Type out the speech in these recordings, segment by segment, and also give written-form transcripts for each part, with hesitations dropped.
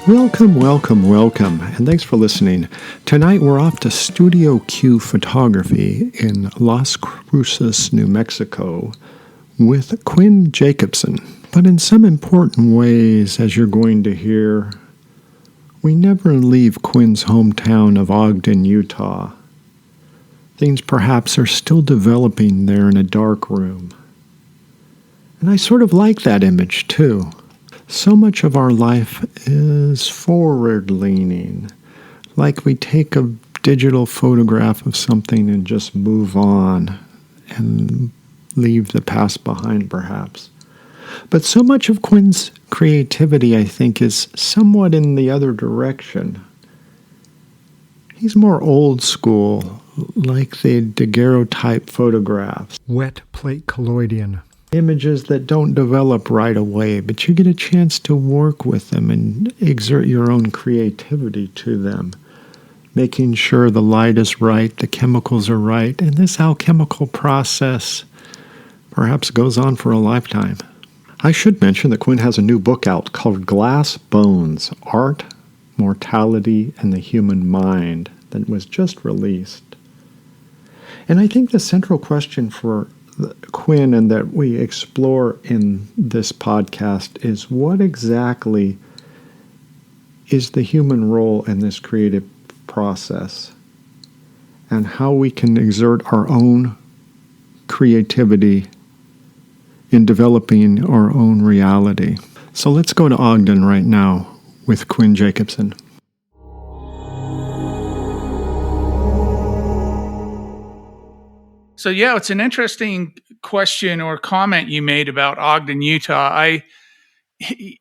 Welcome, welcome, welcome, and thanks for listening. Tonight we're off to Studio Q Photography in Las Cruces, New Mexico, with Quinn Jacobson. But in some important ways, as you're going to hear, we never leave Quinn's hometown of Ogden, Utah. Things perhaps are still developing there in a dark room. And I sort of like that image, too. So much of our life is forward-leaning, like we take a digital photograph of something and just move on and leave the past behind, perhaps. But so much of Quinn's creativity, I think, is somewhat in the other direction. He's more old school, like the daguerreotype photographs, wet plate collodion. Images that don't develop right away, but you get a chance to work with them and exert your own creativity to them, making sure the light is right, the chemicals are right, and this alchemical process perhaps goes on for a lifetime. I should mention that Quinn has a new book out called Glass Bones, Art, Mortality, and the Human Mind that was just released. And I think the central question for Quinn and that we explore in this podcast is what exactly is the human role in this creative process and how we can exert our own creativity in developing our own reality. So let's go to Ogden right now with Quinn Jacobson. So, yeah, it's an interesting question or comment you made about Ogden, Utah.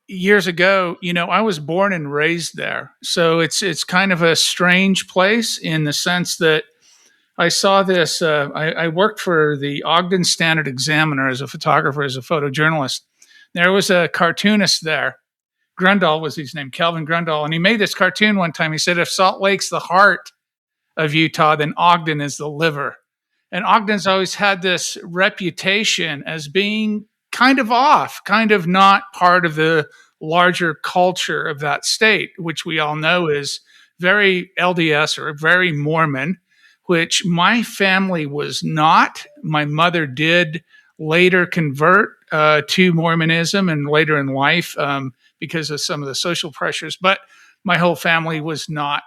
Years ago, I was born and raised there. So it's kind of a strange place in the sense that I saw this. I worked for the Ogden Standard Examiner as a photographer, as a photojournalist. There was a cartoonist there. Grundall was his name, Calvin Grundall. And he made this cartoon one time. He said, if Salt Lake's the heart of Utah, then Ogden is the liver. And Ogden's always had this reputation as being kind of off, kind of not part of the larger culture of that state, which we all know is very LDS or very Mormon, which my family was not. My mother did later convert to Mormonism and later in life because of some of the social pressures, but my whole family was not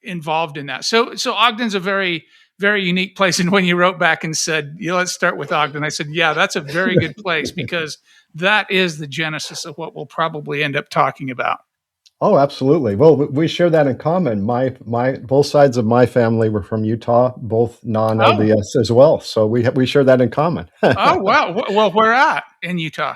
involved in that. So Ogden's a very, very unique place. And when you wrote back and said, let's start with Ogden, I said, yeah, that's a very good place because that is the genesis of what we'll probably end up talking about. Oh, absolutely. Well, we share that in common. My both sides of my family were from Utah, both non-LDS as well. So we share that in common. Oh, wow. Well, where at in Utah?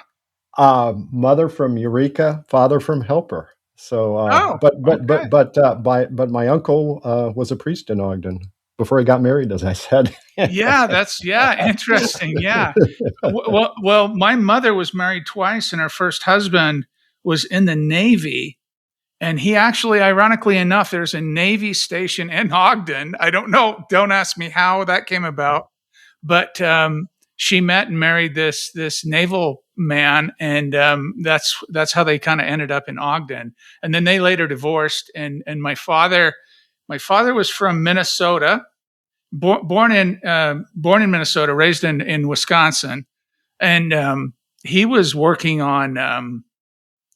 Mother from Eureka, father from Helper. So, but my uncle was a priest in Ogden before he got married, as I said. Yeah, interesting. Yeah. Well, my mother was married twice, and her first husband was in the Navy. And he actually, ironically enough, there's a Navy station in Ogden. I don't know. Don't ask me how that came about. But she met and married this naval man, and that's how they kind of ended up in Ogden. And then they later divorced. And my father was from Minnesota, born in Minnesota, raised in Wisconsin, and he was working on.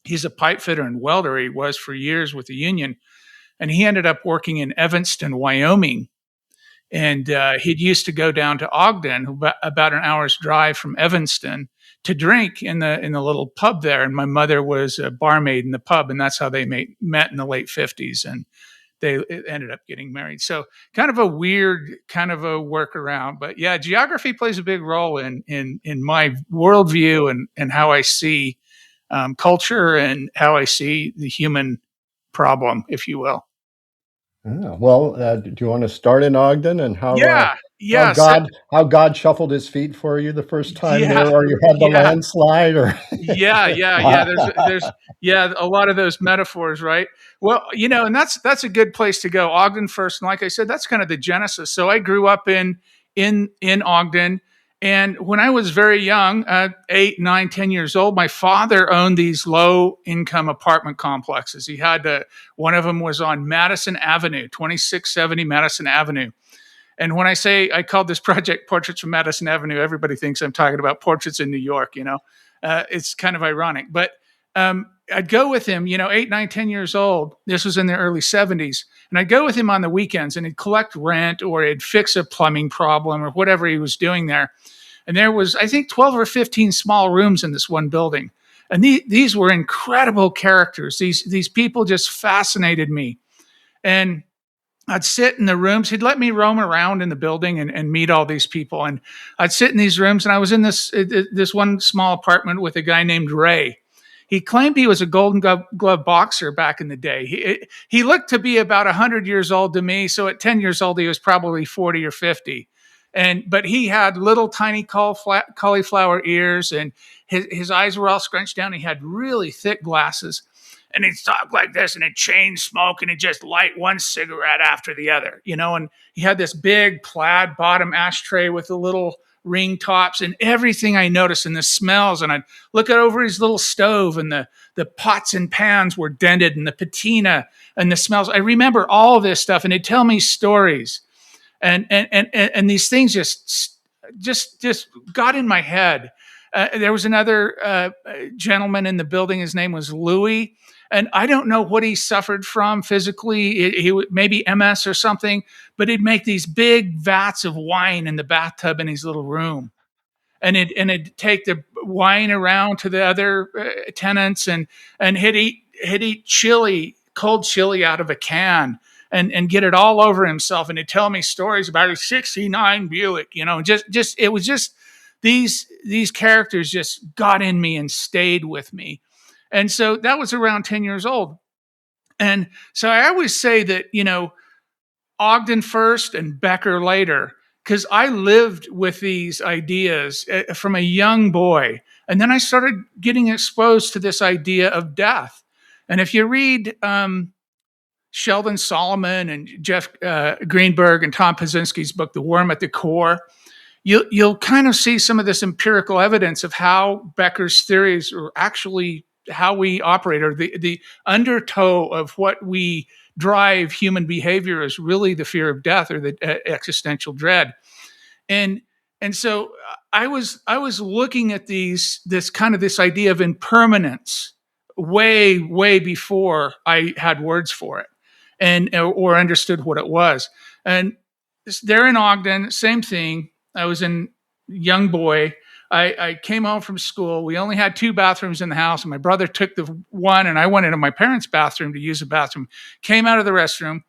He's a pipe fitter and welder. He was for years with the union, and he ended up working in Evanston, Wyoming. And he'd used to go down to Ogden, about an hour's drive from Evanston, to drink in the little pub there. And my mother was a barmaid in the pub, and that's how they met in the late 50s. And they ended up getting married. So kind of a weird kind of a workaround. But yeah, geography plays a big role in my worldview and how I see culture and how I see the human problem, if you will. Yeah, well, do you want to start in Ogden and how God shuffled his feet for you the first time there, or you had the landslide, or there's a lot of those metaphors, right? Well, and that's a good place to go. Ogden first, and like I said, that's kind of the genesis. So I grew up in Ogden, And when I was very young, 8, 9, 10 years old, my father owned these low income apartment complexes. He had one of them was on Madison Avenue, 2670 Madison Avenue. And when I say I called this project Portraits from Madison Avenue, everybody thinks I'm talking about portraits in New York, It's kind of ironic. But I'd go with him, 8, 9, 10 years old. This was in the early 70s. And I'd go with him on the weekends and he'd collect rent or he'd fix a plumbing problem or whatever he was doing there. And there was, I think, 12 or 15 small rooms in this one building. And these were incredible characters. These people just fascinated me. And I'd sit in the rooms. He'd let me roam around in the building and meet all these people. And I'd sit in these rooms. And I was in this one small apartment with a guy named Ray. He claimed he was a Golden Glove boxer back in the day. He looked to be about 100 years old to me. So at 10 years old, he was probably 40 or 50. But he had little tiny cauliflower ears, and his eyes were all scrunched down. He had really thick glasses, and he'd talk like this, and he'd chain smoke, and he'd just light one cigarette after the other, And he had this big plaid bottom ashtray with the little ring tops, and everything I noticed, and the smells. And I'd look over his little stove, and the pots and pans were dented, and the patina, and the smells. I remember all of this stuff, and he'd tell me stories. And these things just got in my head. There was another gentleman in the building. His name was Louis, and I don't know what he suffered from physically. He maybe MS or something, but he'd make these big vats of wine in the bathtub in his little room, and it'd take the wine around to the other tenants, and he'd eat cold chili out of a can. And get it all over himself, and he'd tell me stories about his '69 Buick, Just it was just these characters just got in me and stayed with me, and so that was around 10 years old, and so I always say that Ogden first and Becker later, because I lived with these ideas from a young boy, and then I started getting exposed to this idea of death, and if you read Sheldon Solomon and Jeff Greenberg and Tom Pazinski's book, The Worm at the Core, you'll kind of see some of this empirical evidence of how Becker's theories are actually how we operate, or the undertow of what we drive human behavior is really the fear of death or the existential dread. And so I was looking at this idea of impermanence way before I had words for it. Or understood what it was. And there in Ogden, same thing. I was a young boy. I came home from school. We only had 2 bathrooms in the house, and my brother took the one, and I went into my parents' bathroom to use the bathroom. Came out of the restroom,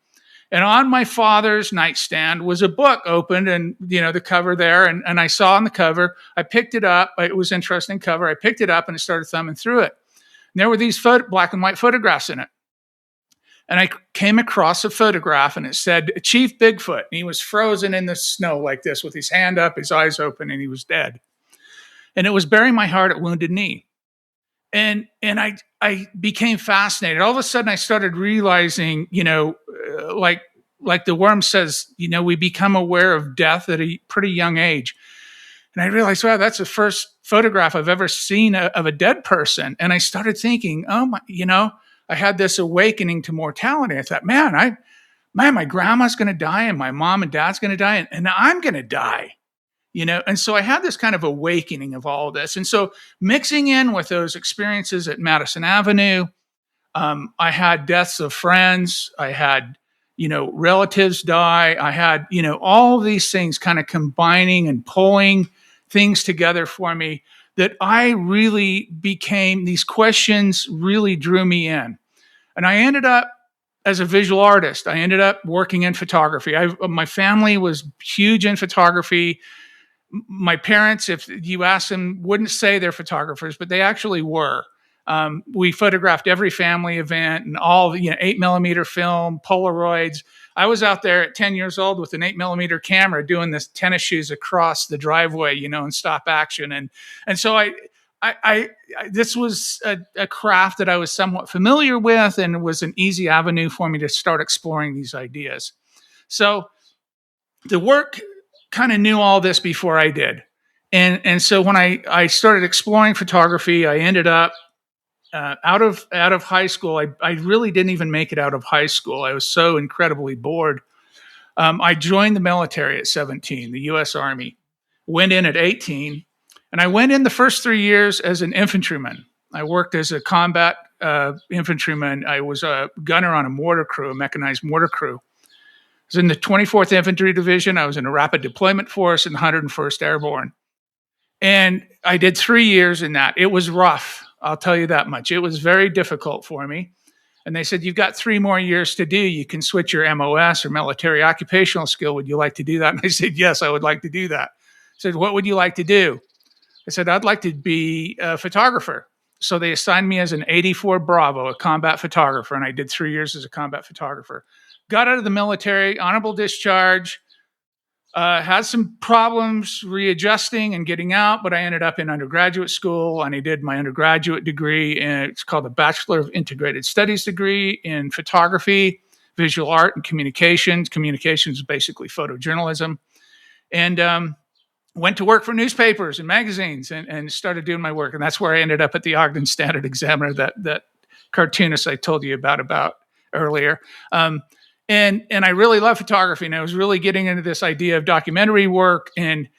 and on my father's nightstand was a book opened, and the cover there, and I saw on the cover. I picked it up. It was an interesting cover. I picked it up and I started thumbing through it. And there were these black and white photographs in it. And I came across a photograph, and it said Chief Bigfoot. And he was frozen in the snow like this with his hand up, his eyes open, and he was dead. And it was Bury My Heart at Wounded Knee. And I became fascinated. All of a sudden, I started realizing, like the worm says, we become aware of death at a pretty young age. And I realized, wow, that's the first photograph I've ever seen of a dead person. And I started thinking, oh my, I had this awakening to mortality. I thought, man, my grandma's going to die, and my mom and dad's going to die, and I'm going to die, And so I had this kind of awakening of all of this. And so mixing in with those experiences at Madison Avenue, I had deaths of friends. I had, relatives die. I had, all of these things kind of combining and pulling things together for me, that I really became, these questions really drew me in. And I ended up as a visual artist. I ended up working in photography. My family was huge in photography. My parents, if you ask them, wouldn't say they're photographers, but they actually were. We photographed every family event and all, 8mm film, Polaroids. I was out there at 10 years old with an 8mm camera doing this tennis shoes across the driveway, in stop action. And so I this was a craft that I was somewhat familiar with, and it was an easy avenue for me to start exploring these ideas. So the work kind of knew all this before I did. And so when I started exploring photography, I ended up out of high school. I really didn't even make it out of high school. I was so incredibly bored. I joined the military at 17, the U.S. Army. Went in at 18, and I went in the first 3 years as an infantryman. I worked as a combat infantryman. I was a gunner on a mortar crew, a mechanized mortar crew. I was in the 24th Infantry Division. I was in a rapid deployment force in the 101st Airborne. And I did 3 years in that. It was rough. I'll tell you that much. It was very difficult for me. And they said, you've got 3 more years to do. You can switch your MOS or military occupational skill. Would you like to do that? And I said, yes, I would like to do that. I said, what would you like to do? I said, I'd like to be a photographer. So they assigned me as an 84 Bravo, a combat photographer. And I did 3 years as a combat photographer. Got out of the military, honorable discharge, had some problems readjusting and getting out, but I ended up in undergraduate school and I did my undergraduate degree, and it's called the Bachelor of Integrated Studies degree in photography, visual art, and communications. Communications is basically photojournalism. And went to work for newspapers and magazines and started doing my work. And that's where I ended up at the Ogden Standard Examiner, that cartoonist I told you about earlier. And I really love photography, and I was really getting into this idea of documentary work. And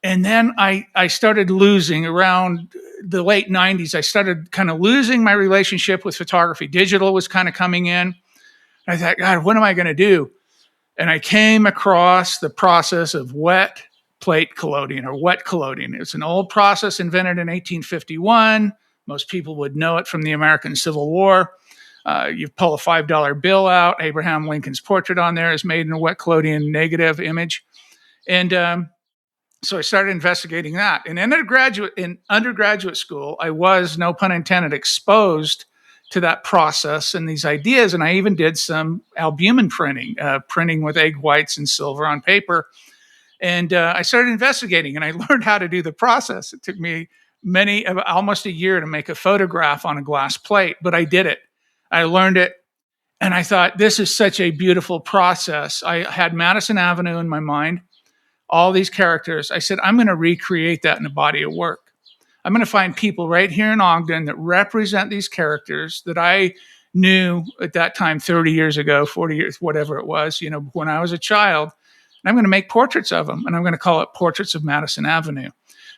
then I started losing around the late 90s. I started kind of losing my relationship with photography. Digital was kind of coming in. I thought, God, what am I going to do? And I came across the process of wet plate colloding, or wet colloding. It's an old process invented in 1851. Most people would know it from the American Civil War. You pull a $5 bill out. Abraham Lincoln's portrait on there is made in a wet collodion negative image. And so I started investigating that. In undergraduate school, I was, no pun intended, exposed to that process and these ideas. And I even did some albumin printing, printing with egg whites and silver on paper. And I started investigating, and I learned how to do the process. It took me almost a year to make a photograph on a glass plate, but I did it. I learned it, and I thought, this is such a beautiful process. I had Madison Avenue in my mind, all these characters. I said, I'm going to recreate that in a body of work. I'm going to find people right here in Ogden that represent these characters that I knew at that time, 30 years ago, 40 years, whatever it was, when I was a child. And I'm going to make portraits of them, and I'm going to call it Portraits of Madison Avenue.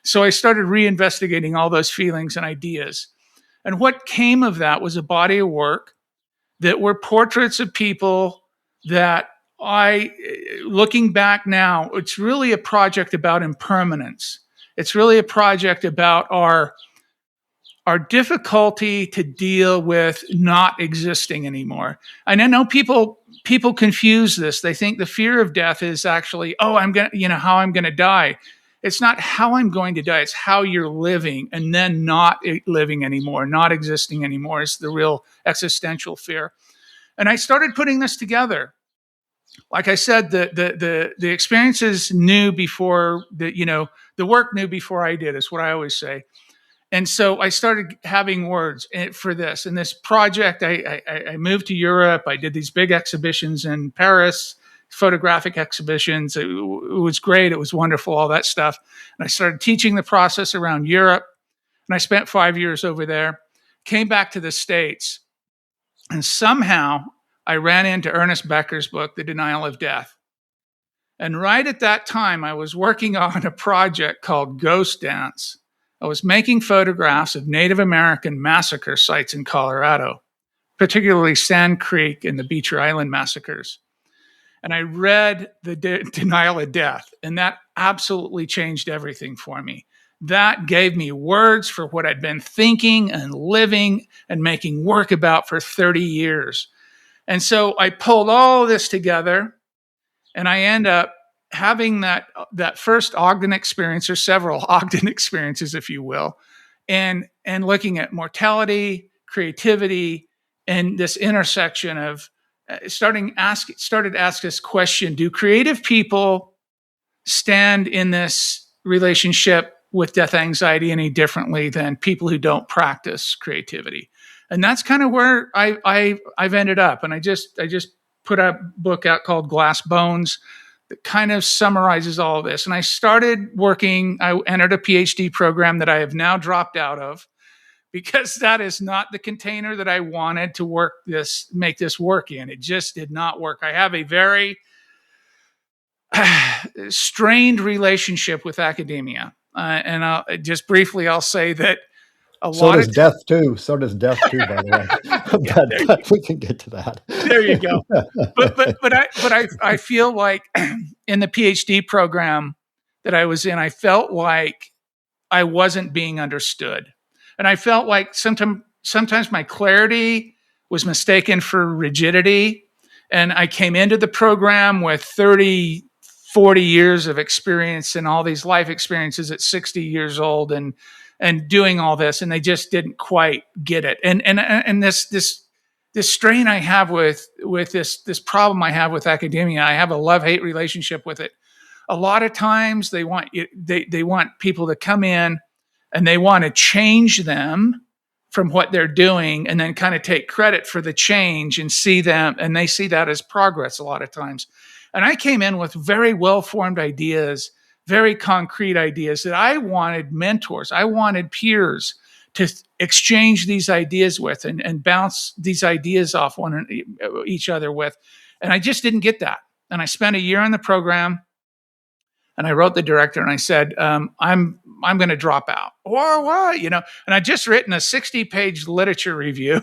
So I started reinvestigating all those feelings and ideas. And what came of that was a body of work that were portraits of people that looking back now, it's really a project about impermanence. It's really a project about our difficulty to deal with not existing anymore. And I know people confuse this. They think the fear of death is actually, how I'm going to die. It's not how I'm going to die. It's how you're living and then not living anymore, not existing anymore. It's the real existential fear. And I started putting this together. Like I said, the experiences knew before the work knew before I did, is what I always say. And so I started having words for this. And this project, I moved to Europe. I did these big exhibitions in Paris, photographic exhibitions. It was great. It was wonderful, all that stuff. And I started teaching the process around Europe. And I spent 5 years over there, came back to the States. And somehow I ran into Ernest Becker's book, The Denial of Death. And right at that time, I was working on a project called Ghost Dance. I was making photographs of Native American massacre sites in Colorado, particularly Sand Creek and the Beecher Island massacres. And I read The Denial of Death, and that absolutely changed everything for me. That gave me words for what I'd been thinking and living and making work about for 30 years. And so I pulled all this together, and I end up having that first Ogden experience, or several Ogden experiences, if you will, and looking at mortality, creativity, and this intersection of started ask this question: do creative people stand in this relationship with death anxiety any differently than people who don't practice creativity? And that's kind of where I've ended up. And I just put a book out called Glass Bones. that kind of summarizes all of this. And I entered a PhD program that I have now dropped out of, because that is not the container that I wanted to make this work in. It just did not work. I have a very strained relationship with academia. And I'll say that so does death too. So does death too, by the way. But we can get to that. There you go. But I feel like in the PhD program that I was in, I felt like I wasn't being understood. And I felt like sometimes my clarity was mistaken for rigidity. And I came into the program with 30, 40 years of experience and all these life experiences at 60 years old and doing all this, and they just didn't quite get it. And this strain I have with this problem I have with academia, I have a love-hate relationship with it. A lot of times they want people to come in and they want to change them from what they're doing and then kind of take credit for the change and they see that as progress a lot of times. And I came in with very well-formed ideas, very concrete ideas that I wanted mentors, I wanted peers to exchange these ideas with and bounce these ideas off each other with. And I just didn't get that. And I spent a year in the program. And I wrote the director and I said, I'm going to drop out. Or what? And I just written a 60-page literature review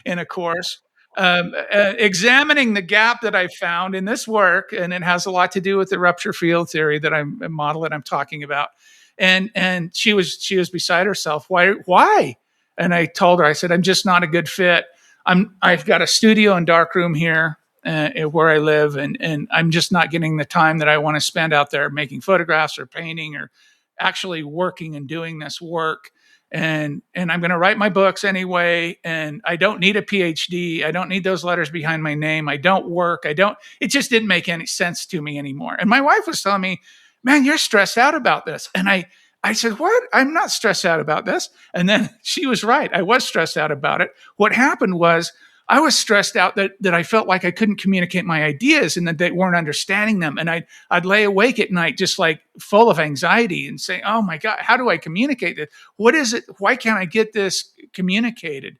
in a course, examining the gap that I found in this work. And it has a lot to do with the rupture field theory model that I'm talking about. And she was beside herself. Why? And I told her, I said, I'm just not a good fit. I've got a studio and darkroom here where I live, and I'm just not getting the time that I want to spend out there making photographs or painting or actually working and doing this work. And I'm going to write my books anyway, and I don't need a PhD. I don't need those letters behind my name. I don't work. It just didn't make any sense to me anymore. And my wife was telling me, man, you're stressed out about this. And I said, what? I'm not stressed out about this. And then she was right. I was stressed out about it. What happened was I was stressed out that I felt like I couldn't communicate my ideas and that they weren't understanding them. And I'd lay awake at night just like full of anxiety and say, oh my God, how do I communicate this? What is it? Why can't I get this communicated?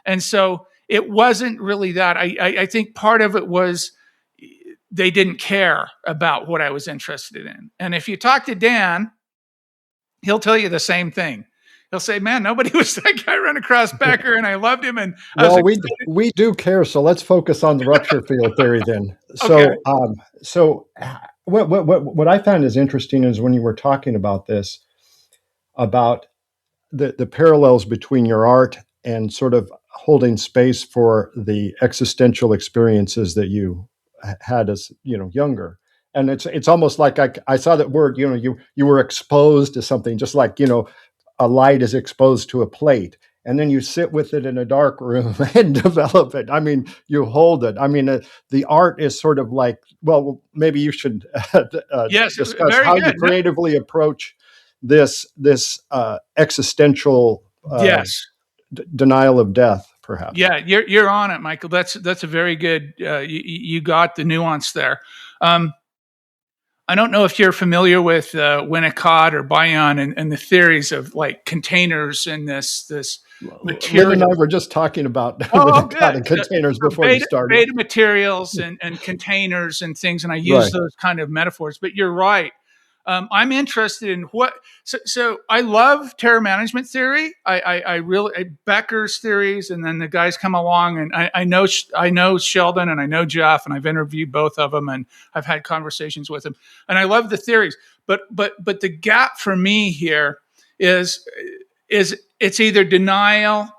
And so it wasn't really that. I think part of it was they didn't care about what I was interested in. And if you talk to Dan, he'll tell you the same thing. He'll say, man, nobody was like, I ran across Becker and I loved him. And we do care. So let's focus on the rupture field theory then. Okay. So what I found is interesting is when you were talking about this, about the parallels between your art and sort of holding space for the existential experiences that you had as, younger. And it's almost like I saw that word, you were exposed to something, just like, a light is exposed to a plate, and then you sit with it in a dark room and develop it. I mean, you hold it. I mean, the art is sort of like, well, maybe you should discuss how you creatively approach this existential denial of death, perhaps. Yeah, you're on it, Michael. That's a very good. You got the nuance there. I don't know if you're familiar with Winnicott or Bion and the theories of like containers and this material. Lynn and I were just talking about Winnicott and containers before we started. Beta materials and containers and things, and I use those kind of metaphors. But you're right. I'm interested in what. So I love terror management theory. I really Becker's theories, and then the guys come along, and I know Sheldon and I know Jeff, and I've interviewed both of them, and I've had conversations with them, and I love the theories. But the gap for me here is it's either denial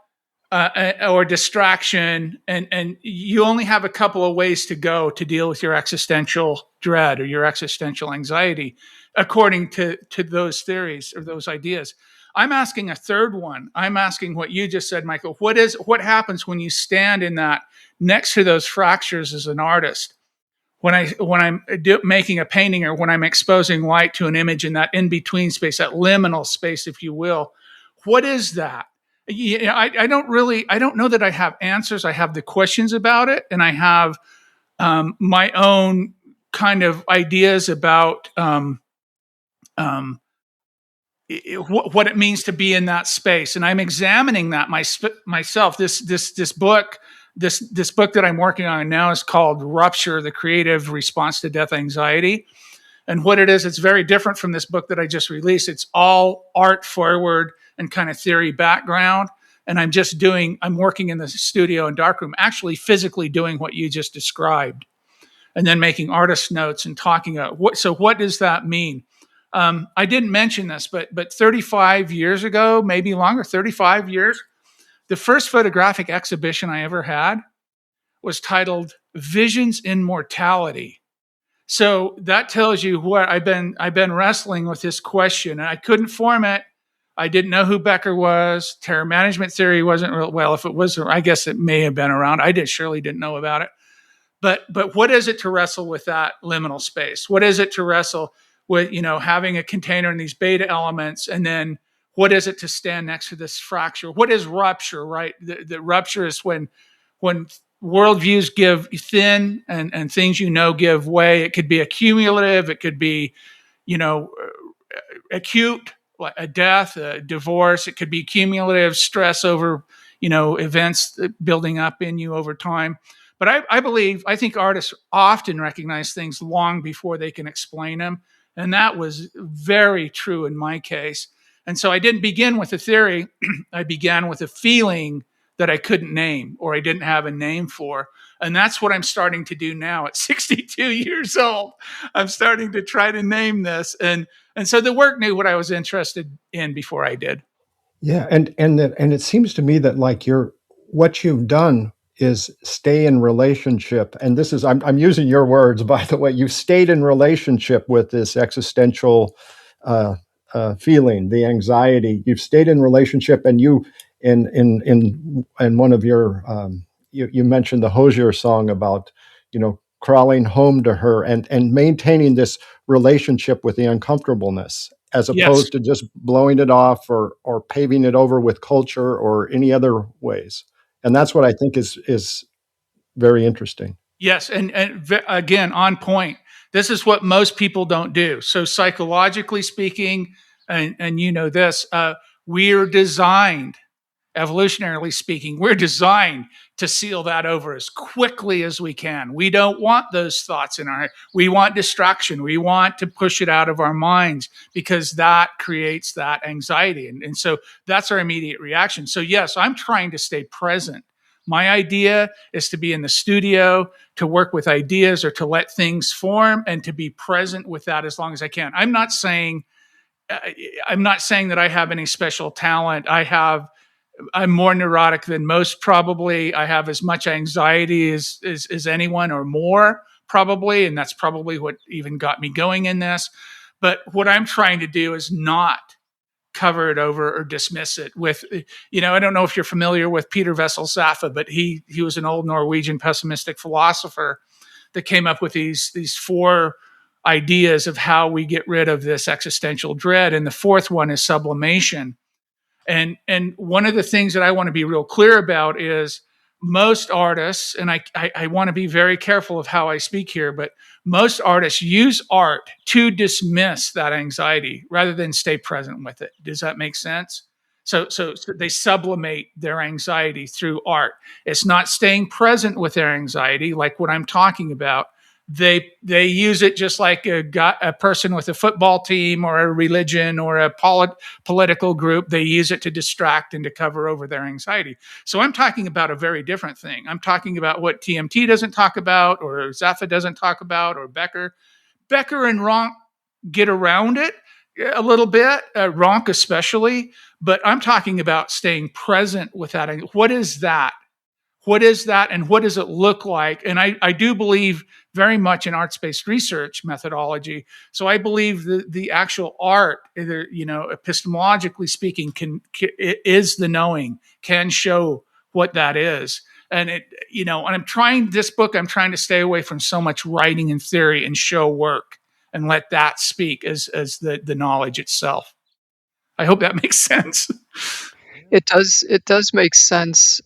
or distraction, and you only have a couple of ways to go to deal with your existential dread or your existential anxiety, according to those theories or those ideas. I'm asking a third one. I'm asking what you just said, Michael. What happens when you stand in that next to those fractures as an artist? When I'm making a painting, or when I'm exposing light to an image in that in-between space, that liminal space, if you will, what is that? I don't know that I have answers. I have the questions about it, and I have my own kind of ideas about what it means to be in that space, and I'm examining that myself. This book that I'm working on now is called Rupture: The Creative Response to Death Anxiety. And what it is, it's very different from this book that I just released. It's all art forward and kind of theory background. And I'm working in the studio and darkroom, actually physically doing what you just described, and then making artist notes and talking about what does that mean? I didn't mention this, but 35 years ago, maybe longer, 35 years, the first photographic exhibition I ever had was titled Visions in Mortality. So that tells you what I've been wrestling with this question, and I couldn't form it. I didn't know who Becker was. Terror management theory wasn't real well. If it was, I guess it may have been around. Surely didn't know about it. But what is it to wrestle with that liminal space? What is it to wrestle with, having a container and these beta elements, and then what is it to stand next to this fracture? What is rupture, right? The rupture is when worldviews give thin and things give way. It could be accumulative. It could be, acute, like a death, a divorce. It could be cumulative stress over, events building up in you over time. But I think artists often recognize things long before they can explain them. And that was very true in my case. And so I didn't begin with a theory. I began with a feeling that I couldn't name, or I didn't have a name for. And that's what I'm starting to do now at 62 years old. I'm starting to try to name this. And so the work knew what I was interested in before I did. Yeah, and it seems to me that what you've done is stay in relationship, and this is I'm using your words, by the way. You've stayed in relationship with this existential feeling, the anxiety. You've stayed in relationship, and you in one of your you mentioned the Hosier song about crawling home to her and maintaining this relationship with the uncomfortableness, as opposed to just blowing it off or paving it over with culture or any other ways. And that's what I think is very interesting. Yes, and again, on point. This is what most people don't do. So psychologically speaking, and this, we're designed, evolutionarily speaking, we're designed to seal that over as quickly as we can. We don't want those thoughts in our head. We want distraction. We want to push it out of our minds because that creates that anxiety. And so that's our immediate reaction. So yes, I'm trying to stay present. My idea is to be in the studio, to work with ideas or to let things form, and to be present with that as long as I can. I'm not saying that I have any special talent. I'm more neurotic than most, probably. I have as much anxiety as anyone, or more, probably. And that's probably what even got me going in this. But what I'm trying to do is not cover it over or dismiss it with, I don't know if you're familiar with Peter Wessel-Safa, but he was an old Norwegian pessimistic philosopher that came up with these four ideas of how we get rid of this existential dread. And the fourth one is sublimation. And one of the things that I want to be real clear about is most artists, and I want to be very careful of how I speak here, but most artists use art to dismiss that anxiety rather than stay present with it. Does that make sense? So they sublimate their anxiety through art. It's not staying present with their anxiety, like what I'm talking about. They use it just like a person with a football team or a religion or a political group. They use it to distract and to cover over their anxiety. So I'm talking about a very different thing. I'm talking about what TMT doesn't talk about, or Zappa doesn't talk about, or Becker. Becker and Ronk get around it a little bit, Ronk especially, but I'm talking about staying present with that. What is that? What is that, and what does it look like? And I do believe very much in arts-based research methodology. So I believe the actual art, either, epistemologically speaking, is the knowing, can show what that is. And and I'm trying to stay away from so much writing and theory and show work, and let that speak as the knowledge itself. I hope that makes sense. It does make sense.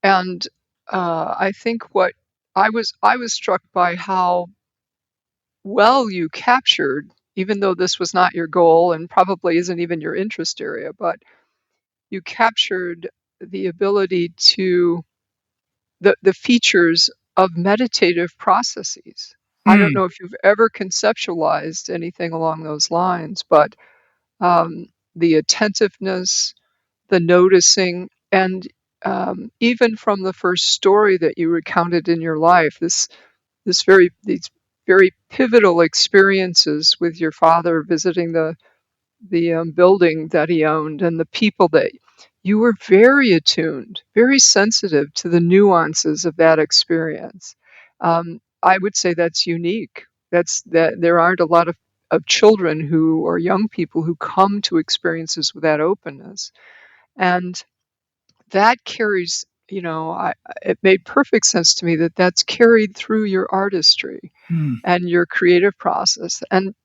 And I think what I was struck by how well you captured, even though this was not your goal and probably isn't even your interest area, but you captured the ability to the features of meditative processes. I don't Hmm. know if you've ever conceptualized anything along those lines, but the attentiveness, the noticing, and even from the first story that you recounted in your life, these very pivotal experiences with your father visiting the building that he owned and the people that you were very attuned, very sensitive to the nuances of that experience. I would say that's unique. That there aren't a lot of children who or young people who come to experiences with that openness. And that carries, it made perfect sense to me that that's carried through your artistry Hmm. and your creative process.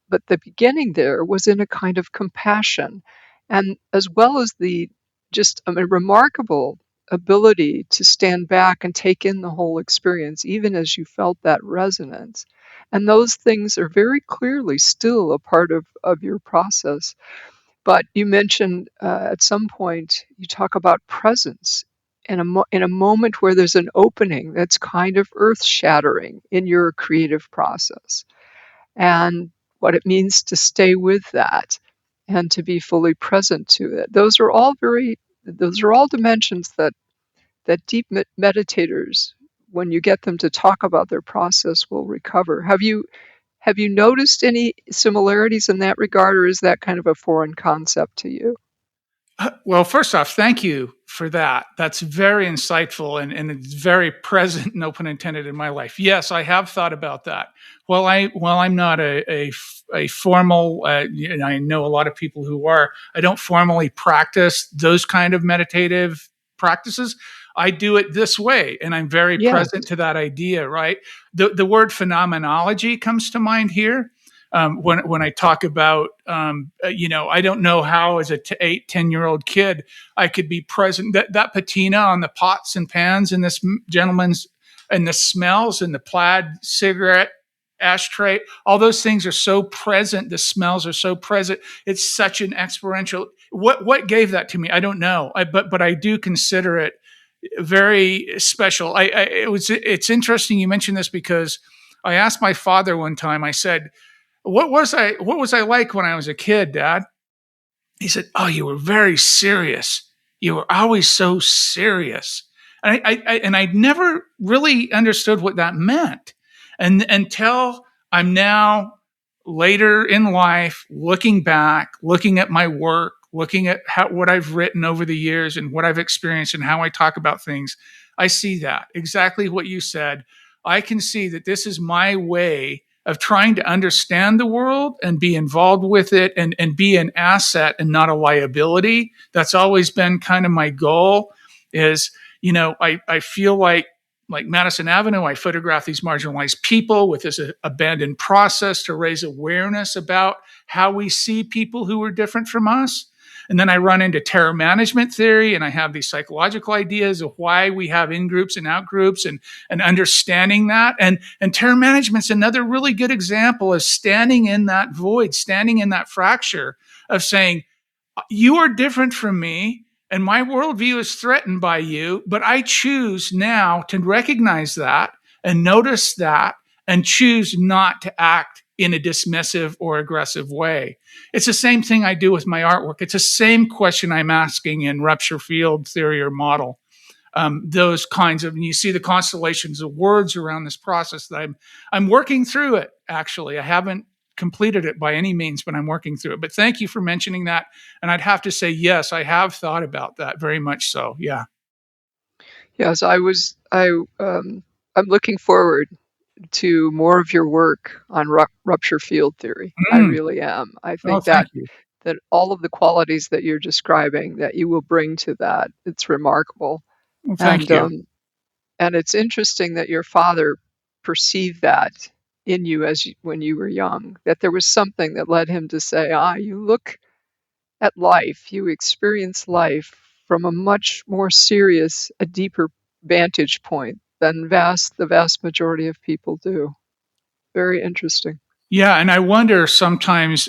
But the beginning there was in a kind of compassion, and as well as the just a remarkable ability to stand back and take in the whole experience, even as you felt that resonance. And those things are very clearly still a part of your process. But you mentioned at some point you talk about presence in a moment where there's an opening that's kind of earth shattering in your creative process, and what it means to stay with that and to be fully present to it. Those are all dimensions that deep meditators, when you get them to talk about their process, will recover. Have you noticed any similarities in that regard, or is that kind of a foreign concept to you? Well, first off, thank you for that. That's very insightful and it's very present, no pun intended, in my life. Yes, I have thought about that. While I'm not a formal, I know a lot of people who are. I don't formally practice those kind of meditative practices. I do it this way, and I'm very Yes. present to that idea. Right. The word phenomenology comes to mind here when I talk about, I don't know how as a 8, 10-year-old kid I could be present. That patina on the pots and pans in this gentleman's, and the smells and the plaid cigarette ashtray, all those things are so present. The smells are so present. It's such an experiential. What gave that to me? I don't know. But I do consider it very special. It's interesting you mentioned this because I asked my father one time. I said, what was I like when I was a kid, Dad? He said, "Oh, you were very serious. You were always so serious." And I never really understood what that meant, and until I'm now later in life, looking back, looking at my work, looking at what I've written over the years and what I've experienced and how I talk about things, I see that exactly what you said. I can see that this is my way of trying to understand the world and be involved with it and be an asset and not a liability. That's always been kind of my goal is, I feel like Madison Avenue, I photograph these marginalized people with this abandoned process to raise awareness about how we see people who are different from us. And then I run into terror management theory, and I have these psychological ideas of why we have in groups and out groups, and understanding that. And terror management's another really good example of standing in that void, standing in that fracture of saying, you are different from me, and my worldview is threatened by you, but I choose now to recognize that and notice that and choose not to act in a dismissive or aggressive way. It's the same thing I do with my artwork. It's the same question I'm asking in rupture field theory or model. Those kinds of, and you see the constellations of words around this process that I'm working through it. Actually, I haven't completed it by any means, but I'm working through it. But thank you for mentioning that. And I'd have to say, yes, I have thought about that very much so. Yeah. Yes, I'm looking forward to more of your work on rupture field theory. I Mm. really am. I Oh, think thank you. that all of the qualities that you're describing that you will bring to that, it's remarkable. Well, thank And you. and it's interesting that your father perceived that in you when you were young, that there was something that led him to say, you look at life, you experience life from a much more serious, a deeper vantage point than the vast majority of people do. Very interesting. Yeah, and I wonder sometimes.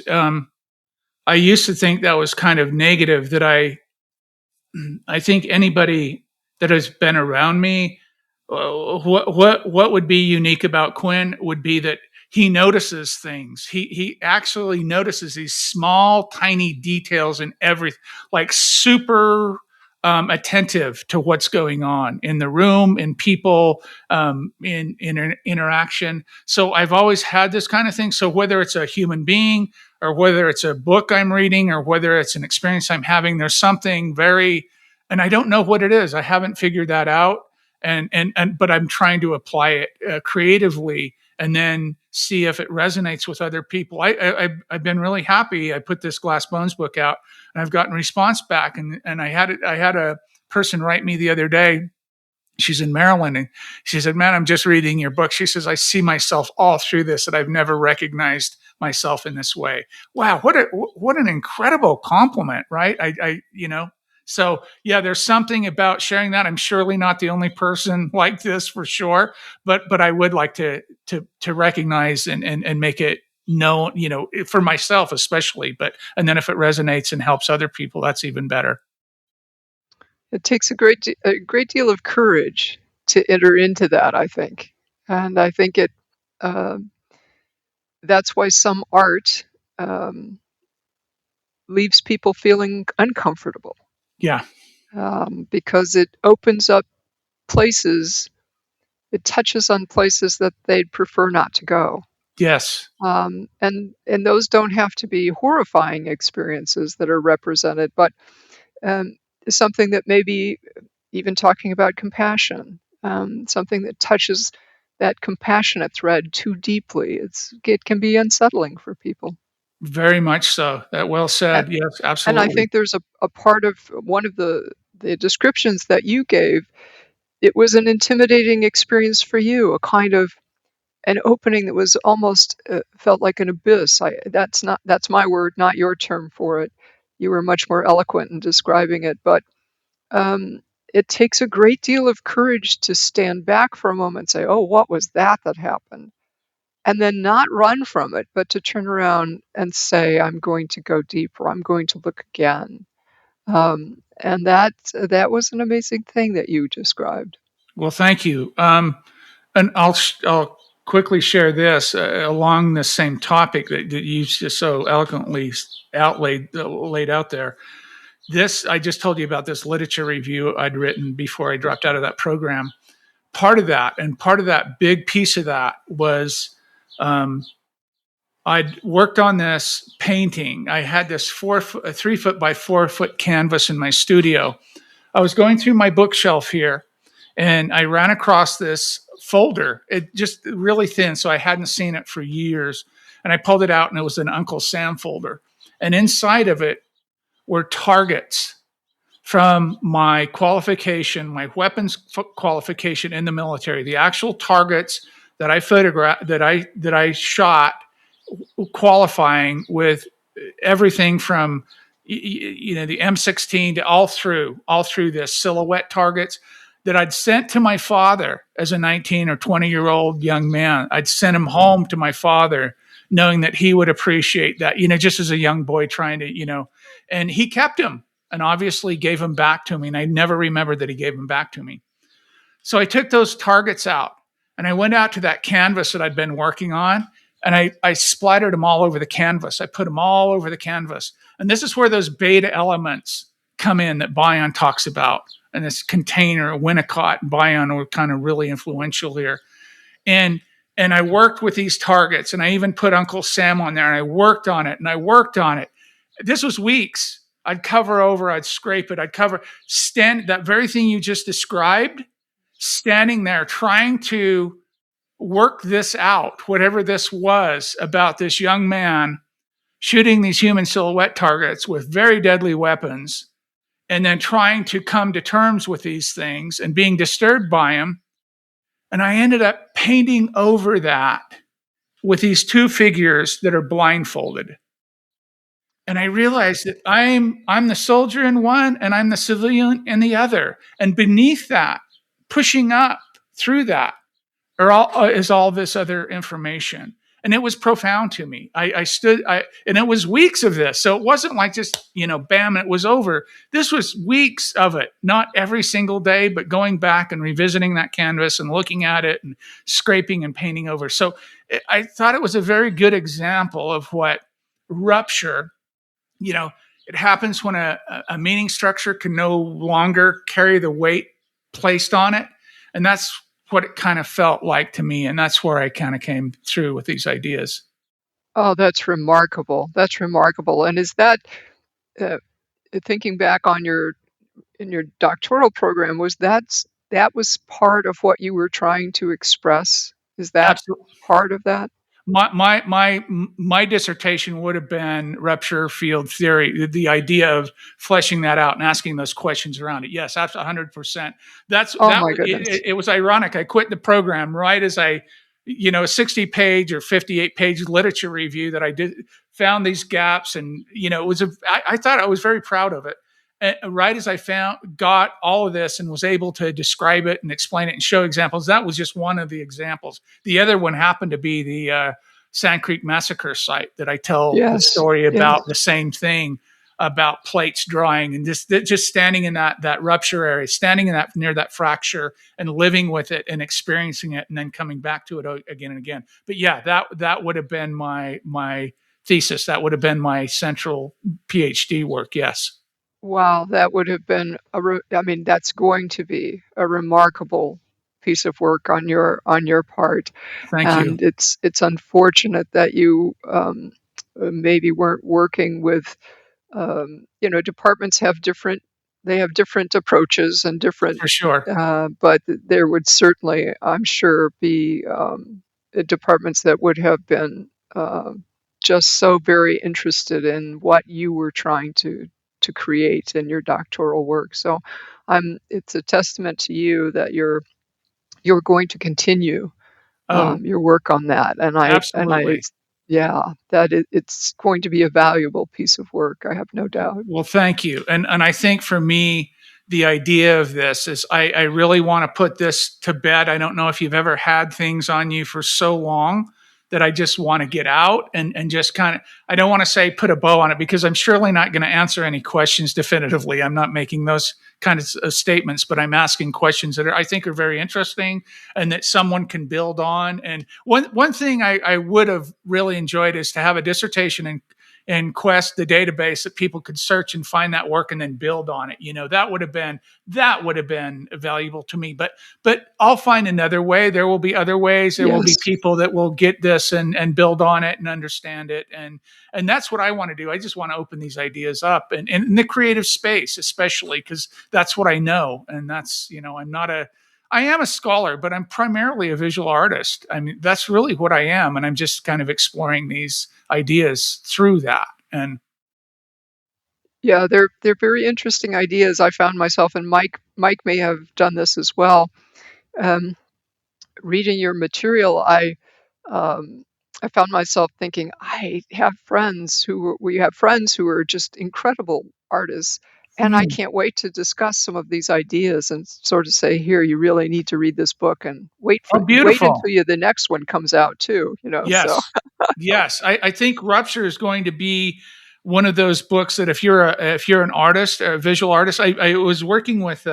I used to think that was kind of negative. That I think anybody that has been around me, what would be unique about Quinn would be that he notices things. He actually notices these small, tiny details in everything, like super attentive to what's going on in the room, in people, in interaction. So I've always had this kind of thing. So whether it's a human being, or whether it's a book I'm reading, or whether it's an experience I'm having, there's something very, and I don't know what it is. I haven't figured that out, but I'm trying to apply it creatively, and then see if it resonates with other people. I've been really happy. I put this Glass Bones book out, and I've gotten response back, and I had a person write me the other day. She's in Maryland, and she said, "Man, I'm just reading your book." She says, "I see myself all through this, and I've never recognized myself in this way." Wow, what an incredible compliment, right? So yeah, there's something about sharing that. I'm surely not the only person like this, for sure, but I would like to recognize and make it known, for myself especially. And then if it resonates and helps other people, that's even better. It takes a great deal of courage to enter into that, I think. And I think that's why some art leaves people feeling uncomfortable, Yeah. because it opens up places, it touches on places that they'd prefer not to go. Yes. And those don't have to be horrifying experiences that are represented, but something that maybe even talking about compassion, something that touches that compassionate thread too deeply. It can be unsettling for people. Very much so. That well said. And, Yes, and I absolutely. think there's a part of one of the descriptions that you gave. It was an intimidating experience for you, a kind of an opening that was almost felt like an abyss. That's my word, not your term for it. You were much more eloquent in describing it, but it takes a great deal of courage to stand back for a moment and say, "Oh, what was that happened?" And then not run from it, but to turn around and say, "I'm going to go deeper. I'm going to look again." And that was an amazing thing that you described. Well, thank you. And I'll quickly share this along the same topic that you just so eloquently laid out there. This I just told you about this literature review I'd written before I dropped out of that program. Part of that big piece of that was I'd worked on this painting. I had this 3 foot by 4 foot canvas in my studio. I was going through my bookshelf here, and I ran across this folder. It just really thin, so I hadn't seen it for years. And I pulled it out, and it was an Uncle Sam folder. And inside of it were targets from my qualification, my weapons qualification in the military, the actual targets that I photographed, that I shot, qualifying with everything from the M16 to all through this silhouette targets that I'd sent to my father as a 19 or 20-year-old young man. I'd sent him home to my father, knowing that he would appreciate that, just as a young boy trying to, and he kept him and obviously gave them back to me. And I never remembered that he gave them back to me. So I took those targets out, and I went out to that canvas that I'd been working on, and I splattered them all over the canvas. I put them all over the canvas. And this is where those beta elements come in that Bion talks about. And this container, Winnicott and Bion were kind of really influential here. And I worked with these targets, and I even put Uncle Sam on there, and I worked on it, and I worked on it. This was weeks. I'd cover over, I'd scrape it, that very thing you just described, standing there trying to work this out, whatever this was about this young man shooting these human silhouette targets with very deadly weapons, and then trying to come to terms with these things and being disturbed by them. And I ended up painting over that with these two figures that are blindfolded. And I realized that I'm the soldier in one, and I'm the civilian in the other. And beneath that, pushing up through that is all this other information. And it was profound to me. And it was weeks of this. So it wasn't like just, bam, it was over. This was weeks of it, not every single day, but going back and revisiting that canvas and looking at it and scraping and painting over. So I thought it was a very good example of what rupture, it happens when a meaning structure can no longer carry the weight placed on it. And that's what it kind of felt like to me. And that's where I kind of came through with these ideas. Oh, that's remarkable. That's remarkable. And is that, thinking back on in your doctoral program, that was part of what you were trying to express? Is that Absolutely. part of that? My dissertation would have been rupture field theory, the idea of fleshing that out and asking those questions around it. Yes, that's 100%. My goodness. It was ironic. I quit the program right as a 60-page or 58-page literature review that I did, found these gaps, and I thought I was very proud of it. And right as I got all of this and was able to describe it and explain it and show examples, that was just one of the examples. The other one happened to be the Sand Creek Massacre site that I tell the story about, the same thing, about plates drying and just standing in that rupture area, standing in that near that fracture and living with it and experiencing it and then coming back to it again and again. But yeah, that would have been my thesis. That would have been my central PhD work. Yes. Wow, that would have been that's going to be a remarkable piece of work on your part. Thank you. And it's unfortunate that you maybe weren't working with, departments have different approaches and different, for sure. but there would certainly, I'm sure, be departments that would have been just so very interested in what you were trying to create in your doctoral work. So it's a testament to you that you're going to continue your work on that. Absolutely. It's going to be a valuable piece of work. I have no doubt. Well, thank you. And I think for me, the idea of this is I really want to put this to bed. I don't know if you've ever had things on you for so long that I just want to get out and just kind of, I don't want to say put a bow on it, because I'm surely not going to answer any questions definitively. I'm not making those kind of statements, but I'm asking questions that I think are very interesting and that someone can build on. And one thing I would have really enjoyed is to have a dissertation and Quest, the database that people could search and find that work and then build on it. That would have been valuable to me, but I'll find another way. There will be other ways. There will be people that will get this and build on it and understand it. And that's what I want to do. I just want to open these ideas up and in the creative space, especially because that's what I know. And that's, I am a scholar, but I'm primarily a visual artist. I mean, that's really what I am. And I'm just kind of exploring these ideas through that. And yeah, they're very interesting ideas. I found myself, and Mike may have done this as well. Reading your material, I found myself thinking, we have friends who are just incredible artists. And I can't wait to discuss some of these ideas and sort of say, here, you really need to read this book and wait until the next one comes out too. Yes. So. Yes. I think Rupture is going to be one of those books that if you're an artist, a visual artist, I was working with,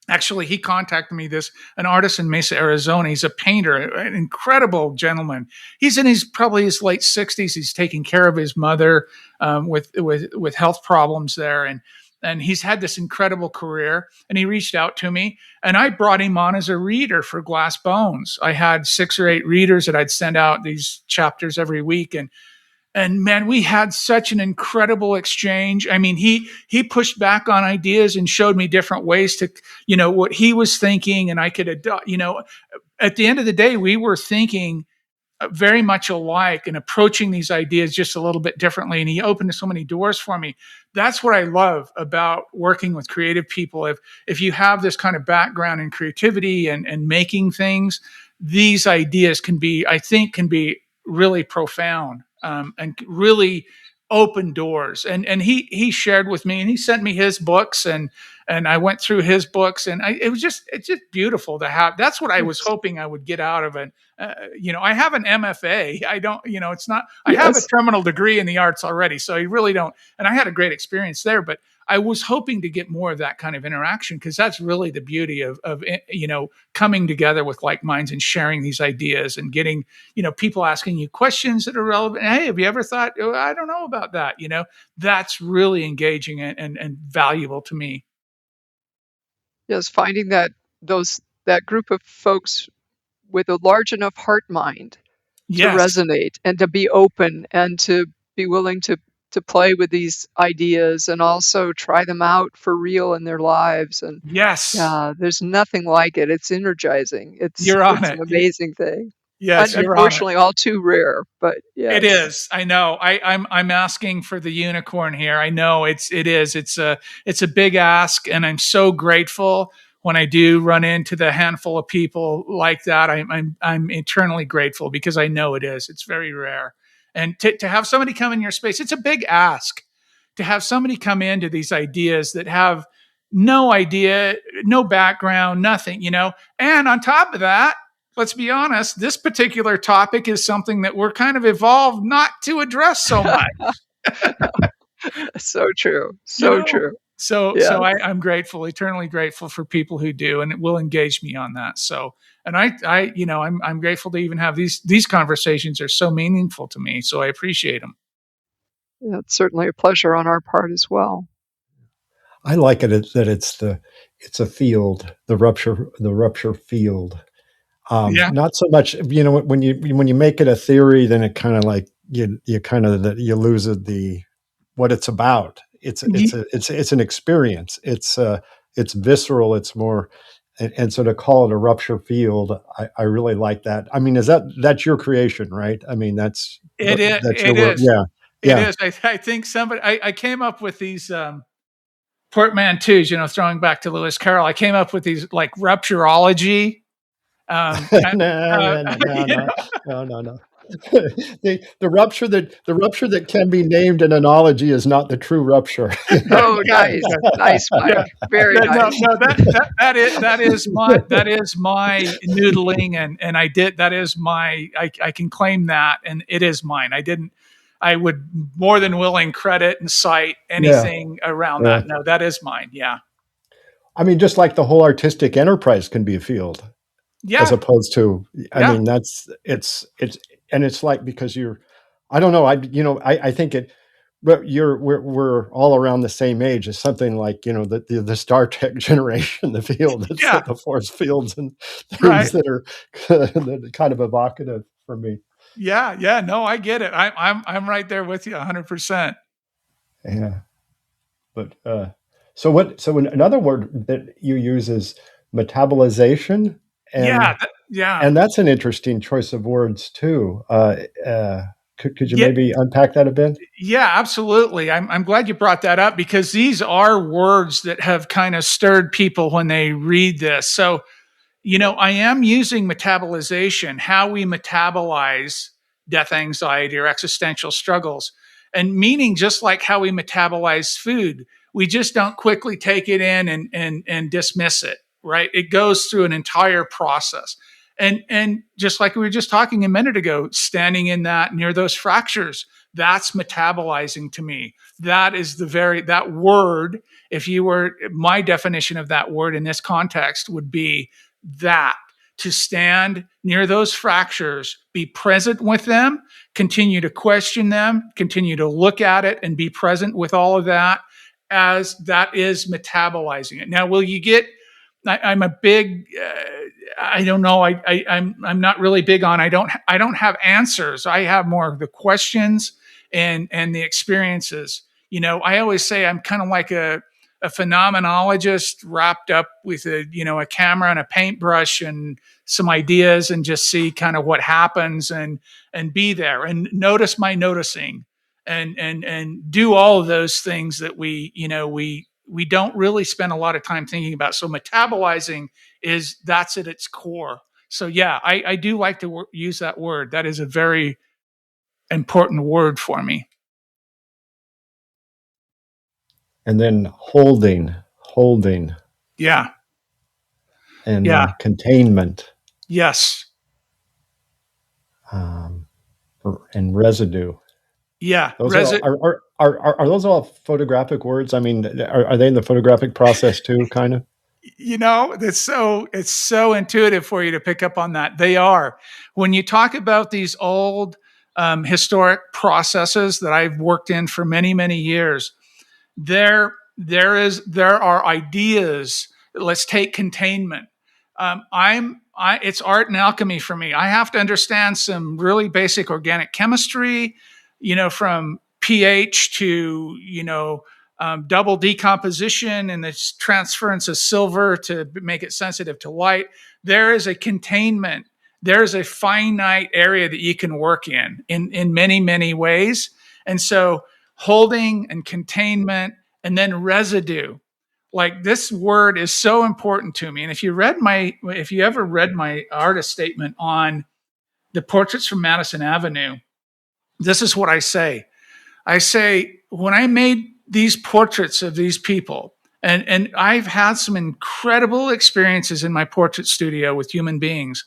actually, he contacted me, an artist in Mesa, Arizona. He's a painter, an incredible gentleman. He's in probably his late 60s. He's taking care of his mother with health problems there. And he's had this incredible career, and he reached out to me, and I brought him on as a reader for Glass Bones. I had 6 or 8 readers that I'd send out these chapters every week. And man, we had such an incredible exchange. I mean, he pushed back on ideas and showed me different ways to, what he was thinking, and I could adopt, at the end of the day, we were thinking very much alike and approaching these ideas just a little bit differently. And he opened so many doors for me. That's what I love about working with creative people. If you have this kind of background in creativity and making things, these ideas can be really profound and really open doors. And he shared with me, and he sent me his books, and and I went through his books, and it's just beautiful to have. That's what I was Yes. hoping I would get out of it. I have an MFA. I don't, it's not. I have a Yes. terminal degree in the arts already, so I really don't. And I had a great experience there, but I was hoping to get more of that kind of interaction, because that's really the beauty of coming together with like minds and sharing these ideas and getting people asking you questions that are relevant. Hey, have you ever thought? Oh, I don't know about that. That's really engaging and valuable to me. Yes, finding that group of folks with a large enough heart mind to Yes, resonate and to be open and to be willing to play with these ideas and also try them out for real in their lives. And yes, yeah, there's nothing like it. It's energizing. It's you're on it's an it. amazing thing. Yes, you're on it. Unfortunately, all too rare, but It yes. is. I know. I'm asking for the unicorn here. I know it is. It's a big ask, and I'm so grateful when I do run into the handful of people like that. I'm eternally grateful, because I know it is. It's very rare, and to have somebody come in your space, it's a big ask. To have somebody come into these ideas that have no idea, no background, nothing, and on top of that, let's be honest, this particular topic is something that we're kind of evolved not to address so much, So true. you So know. true. Yeah. I'm grateful, eternally grateful for people who do, and it will engage me on that. So, and I'm grateful to even have these conversations are so meaningful to me. So I appreciate them. Yeah, it's certainly a pleasure on our part as well. I like it that it's a field, the rupture field. Yeah. Not so much, when you make it a theory, then it kind of like you lose what it's about. It's an experience. It's visceral. It's more, and so to call it a rupture field, I really like that. I mean, that's your creation, right? I mean, It is. that's your It work. is. Yeah, It yeah. is. I think somebody. I came up with these portmanteaus. Throwing back to Lewis Carroll, I came up with these like rupturology. Kind No, of, no, no, no, you no, know, no, no, no. The rupture that can be named an analogy is not the true rupture. Oh, yeah, nice. yeah, Nice, yeah. Mike. Very No, nice. no, that is my noodling, and I did that is my I can claim that, and it is mine. I would more than willing credit and cite Yeah, anything around yeah. that. No, that is mine. Yeah, I mean, just like the whole artistic enterprise can be a field, as yeah, opposed to, I yeah, mean, and it's like, because I don't know, I think but we're all around the same age. It's something like, the Star Trek generation, the field. It's yeah. the force fields and Right. things that are that are kind of evocative for me. Yeah, yeah. No, I get it. I'm right there with you, 100%. Yeah. But so another word that you use is metabolization, Yeah, and yeah. and that's an interesting choice of words too. Could you Yeah, maybe unpack that a bit? yeah, absolutely. I'm glad you brought that up, because these are words that have kind of stirred people when they read this. So, I am using metabolization, how we metabolize death anxiety or existential struggles, and meaning just like how we metabolize food. We just don't quickly take it in and dismiss it, right? It goes through an entire process. And just like we were just talking a minute ago, standing in that near those fractures, that's metabolizing to me. That is that word. If you were, my definition of that word in this context would be that, to stand near those fractures, be present with them, continue to question them, continue to look at it, and be present with all of that, as that is metabolizing it. Now, will you get? I'm a big. I don't know. I'm not really big on. I don't have answers. I have more of the questions and the experiences. I always say I'm kind of like a phenomenologist wrapped up with a camera and a paintbrush and some ideas, and just see kind of what happens, and be there and notice my noticing, and do all of those things that we don't really spend a lot of time thinking about. So metabolizing that's at its core. So yeah, I do like to use that word. That is a very important word for me. And then holding holding Yeah. and Yeah. containment Yes. um, and residue. Yeah. Those are those all photographic words? I mean, are they in the photographic process too, kind of? It's so intuitive for you to pick up on that. They are. When you talk about these old historic processes that I've worked in for many, many years, there are ideas. Let's take containment. It's art and alchemy for me. I have to understand some really basic organic chemistry, from pH to double decomposition and the transference of silver to make it sensitive to light. There is a containment. There's a finite area that you can work in many, many ways. And so holding and containment and then residue. Like, this word is so important to me. And if you ever read my artist statement on the portraits from Madison Avenue, this is what I say. I say, when I made these portraits of these people, and I've had some incredible experiences in my portrait studio with human beings,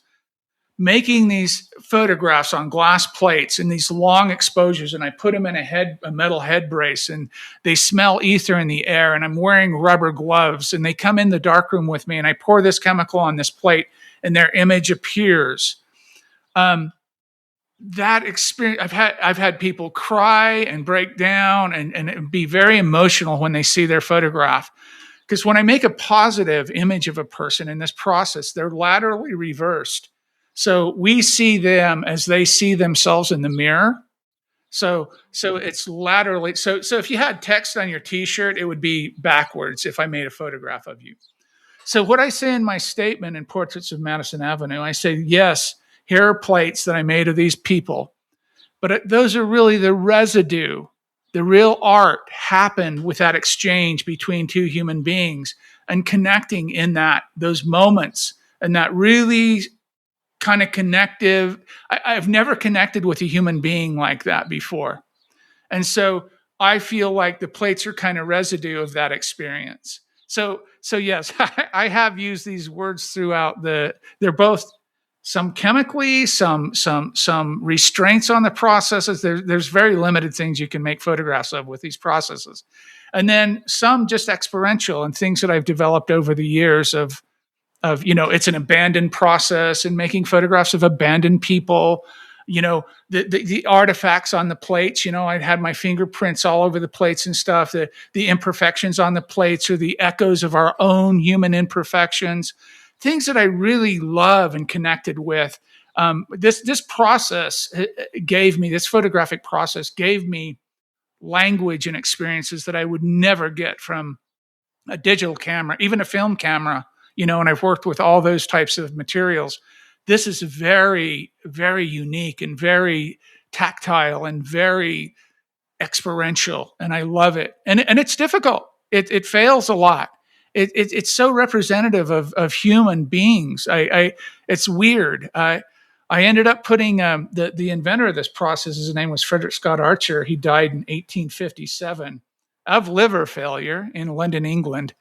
making these photographs on glass plates in these long exposures, and I put them in a metal head brace, and they smell ether in the air, and I'm wearing rubber gloves, and they come in the darkroom with me, and I pour this chemical on this plate, and their image appears. That experience, I've had people cry and break down and be very emotional when they see their photograph. Because when I make a positive image of a person in this process, they're laterally reversed. So we see them as they see themselves in the mirror. So it's laterally. So if you had text on your T-shirt, it would be backwards if I made a photograph of you. So what I say in my statement in Portraits of Madison Avenue, I say, yes, here are plates that I made of these people, but those are really the residue. The real art happened with that exchange between two human beings and connecting in those moments, and that really kind of connective. I've never connected with a human being like that before. And so I feel like the plates are kind of residue of that experience. So yes, I have used these words throughout they're both some chemically, some restraints on the processes. There's very limited things you can make photographs of with these processes. And then some just experiential and things that I've developed over the years of it's an abandoned process and making photographs of abandoned people. The artifacts on the plates, I'd had my fingerprints all over the plates and stuff. The imperfections on the plates are the echoes of our own human imperfections, things that I really love and connected with. This process this photographic process gave me language and experiences that I would never get from a digital camera, even a film camera, and I've worked with all those types of materials. This is very, very unique and very tactile and very experiential, and I love it. And it's difficult. It fails a lot. It's so representative of human beings. It's weird. I ended up putting the inventor of this process. His name was Frederick Scott Archer. He died in 1857 of liver failure in London, England.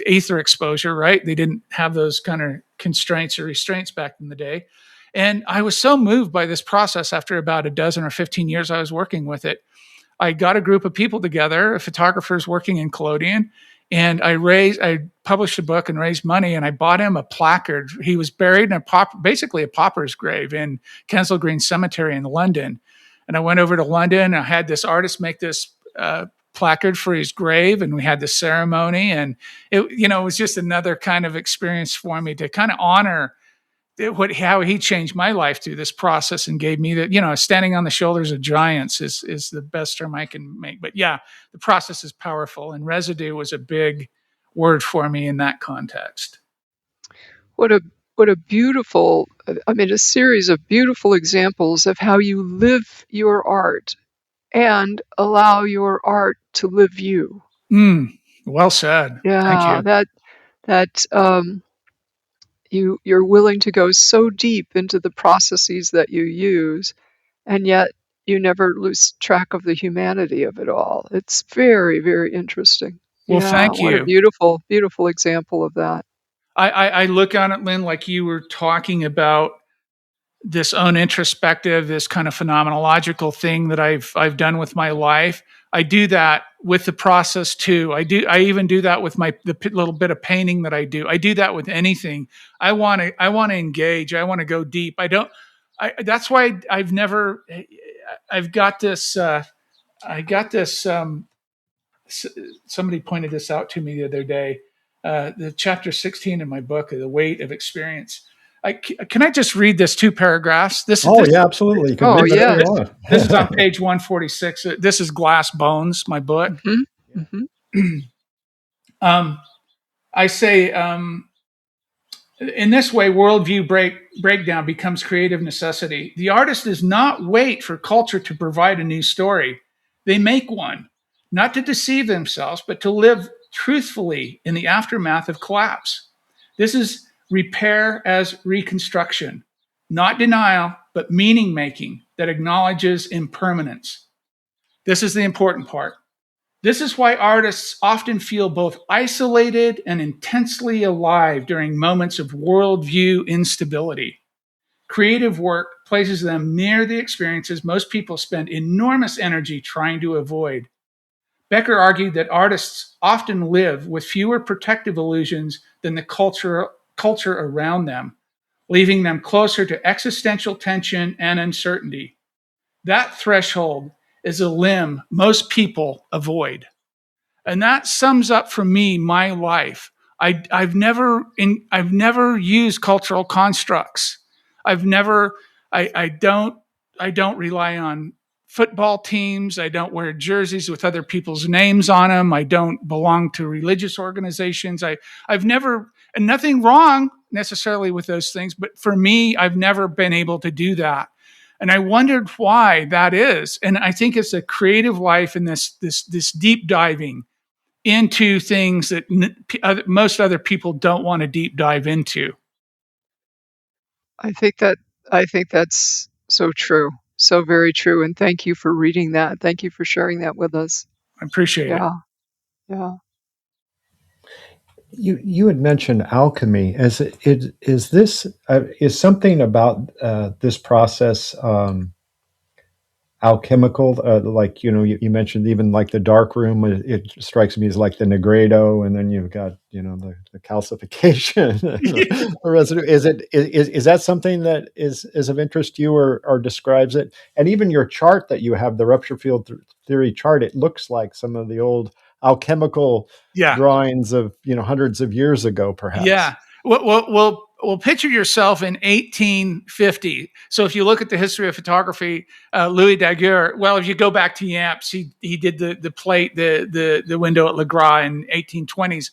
Ether exposure, right? They didn't have those kind of constraints or restraints back in the day. And I was so moved by this process after about a dozen or 15 years I was working with it. I got a group of people together, photographers working in collodion, and I published a book and raised money, and I bought him a placard. He was buried in basically a pauper's grave in Kensal Green Cemetery in London. And I went over to London, and I had this artist make this placard for his grave, and we had the ceremony, and it was just another kind of experience for me to kind of honor how he changed my life through this process and gave me standing on the shoulders of giants is the best term I can make. But yeah, the process is powerful, and residue was a big word for me in that context. What a beautiful, a series of beautiful examples of how you live your art and allow your art to live you. Well said. Thank you. You're willing to go so deep into the processes that you use, and yet you never lose track of the humanity of it all. It's very, very interesting. Well, Yeah, thank what a you. beautiful, beautiful example of that. I look on it, Lynn, like you were talking about this own introspective, this kind of phenomenological thing that I've done with my life. I do that with the process too. I even do that with the little bit of painting that I do. I do that with anything. I want to engage. I want to go deep. That's why I've got this. I got this. Somebody pointed this out to me the other day. The chapter 16 in my book, The Weight of Experience. Can I just read this 2 paragraphs? Oh, yeah, absolutely. You can Oh, read whatever you yes. want. This is on page 146. This is Glass Bones, my book. Hmm. Hmm. Um, I say, in this way, worldview breakdown becomes creative necessity. The artist does not wait for culture to provide a new story. They make one, not to deceive themselves, but to live truthfully in the aftermath of collapse. This is repair as reconstruction, not denial, but meaning making that acknowledges impermanence. This is the important part. This is why artists often feel both isolated and intensely alive during moments of worldview instability. Creative work places them near the experiences most people spend enormous energy trying to avoid. Becker argued that artists often live with fewer protective illusions than the culture around them, leaving them closer to existential tension and uncertainty. That threshold is a limb most people avoid. And that sums up for me my life. I've never used cultural constructs. I've never I don't rely on football teams. I don't wear jerseys with other people's names on them. I don't belong to religious organizations. I've never, and nothing wrong necessarily with those things, but for me, I've never been able to do that. And I wondered why that is. And I think it's a creative life and this deep diving into things that most other people don't want to deep dive into. I think that I think that's so true. So very true. And thank you for reading that. Thank you for sharing that with us. I appreciate it. Yeah. Yeah. You had mentioned alchemy. Is something about this process alchemical? Like you mentioned even like the dark room. It strikes me as like the nigredo, and then you've got the calcification, and the residue. Is that something that is of interest to you, or describes it? And even your chart that you have, the rupture field theory chart, it looks like some of the old alchemical Yeah. drawings of hundreds of years ago, perhaps. Yeah. Well, picture yourself in 1850. So if you look at the history of photography, Louis Daguerre, well, if you go back to Yamps, he did the plate, the window at Le Gras in 1820s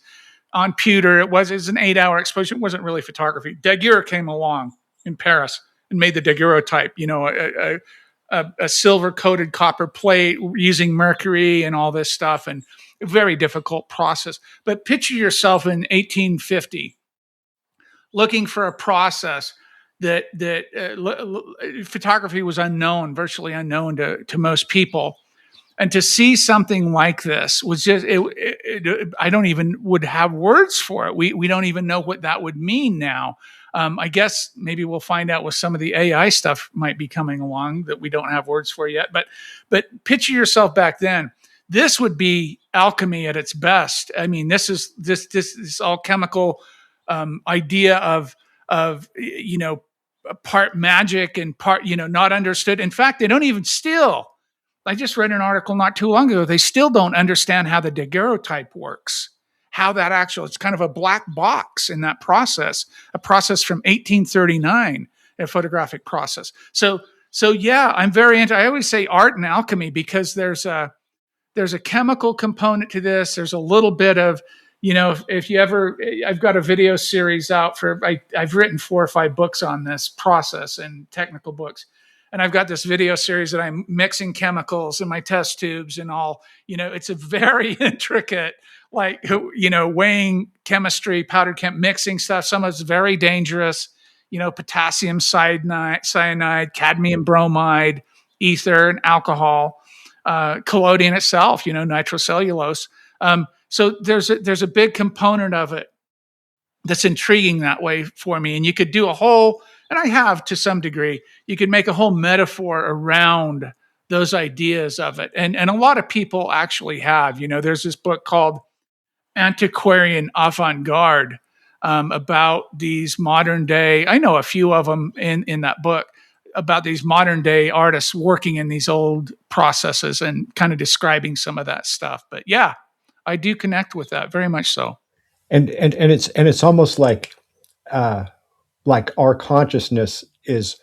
on pewter. It was an 8-hour exposure. It wasn't really photography. Daguerre came along in Paris and made the daguerreotype, a silver coated copper plate using mercury and all this stuff, and a very difficult process. But picture yourself in 1850 looking for a process that photography was unknown, virtually unknown to most people. And to see something like this was just, I don't even would have words for it. We don't even know what that would mean now. I guess maybe we'll find out with some of the AI stuff might be coming along that we don't have words for yet. But picture yourself back then. This would be alchemy at its best. I mean, this is this alchemical idea of part magic and part not understood. In fact, they don't even still. I just read an article not too long ago. They still don't understand how the daguerreotype works, how that it's kind of a black box in that process, a process from 1839, a photographic process. So yeah, I'm very into, I always say art and alchemy because there's a chemical component to this. There's a little bit of, if you ever, I've got a video series out I've written 4 or 5 books on this process and technical books. And I've got this video series that I'm mixing chemicals in my test tubes and all, it's a very intricate, weighing chemistry, mixing stuff. Some of it's very dangerous, potassium cyanide, cadmium bromide, ether, and alcohol, collodion itself, nitrocellulose. So there's a big component of it that's intriguing that way for me. And you could do a whole, and I have to some degree, you could make a whole metaphor around those ideas of it. And a lot of people actually have. There's this book called Antiquarian Avant-Garde, about these modern day, I know a few of them in that book, about these modern day artists working in these old processes and kind of describing some of that stuff. But yeah, I do connect with that very much so. And it's almost uh, like our consciousness is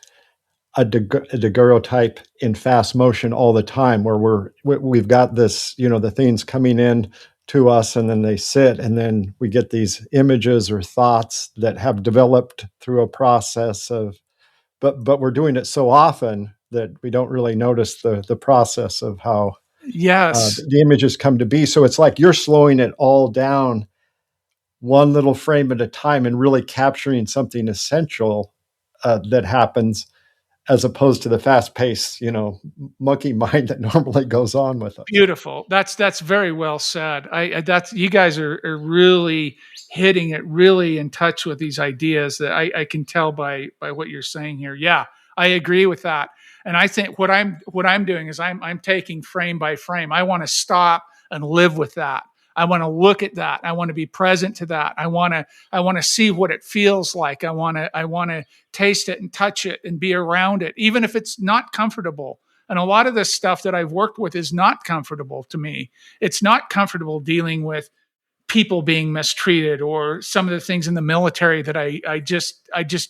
a daguerreotype in fast motion all the time, where we've got this, the things coming in to us, and then they sit, and then we get these images or thoughts that have developed through a process of, but we're doing it so often that we don't really notice the process of how Yes. the images come to be. So it's like you're slowing it all down one little frame at a time and really capturing something essential that happens, as opposed to the fast-paced, monkey mind that normally goes on with us. Beautiful. That's very well said. That's, you guys are really hitting it really in touch with these ideas that I can tell by what you're saying here. Yeah, I agree with that. And I think what I'm doing is I'm taking frame by frame. I want to stop and live with that. I want to look at that. I want to be present to that. I want to see what it feels like. I want to taste it and touch it and be around it, even if it's not comfortable. And a lot of this stuff that I've worked with is not comfortable to me. It's not comfortable dealing with people being mistreated, or some of the things in the military that I just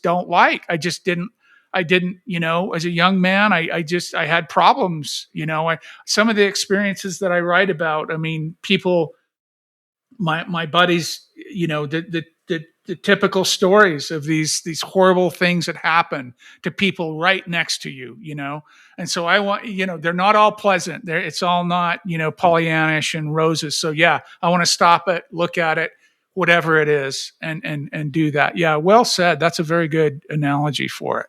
don't like. I didn't, as a young man, I had problems, some of the experiences that I write about. I mean, people, my buddies, the typical stories of these horrible things that happen to people right next to you, And so I want, they're not all pleasant. It's all not, Pollyannish and roses. So yeah, I want to stop it, look at it, whatever it is, and do that. Yeah, well said. That's a very good analogy for it.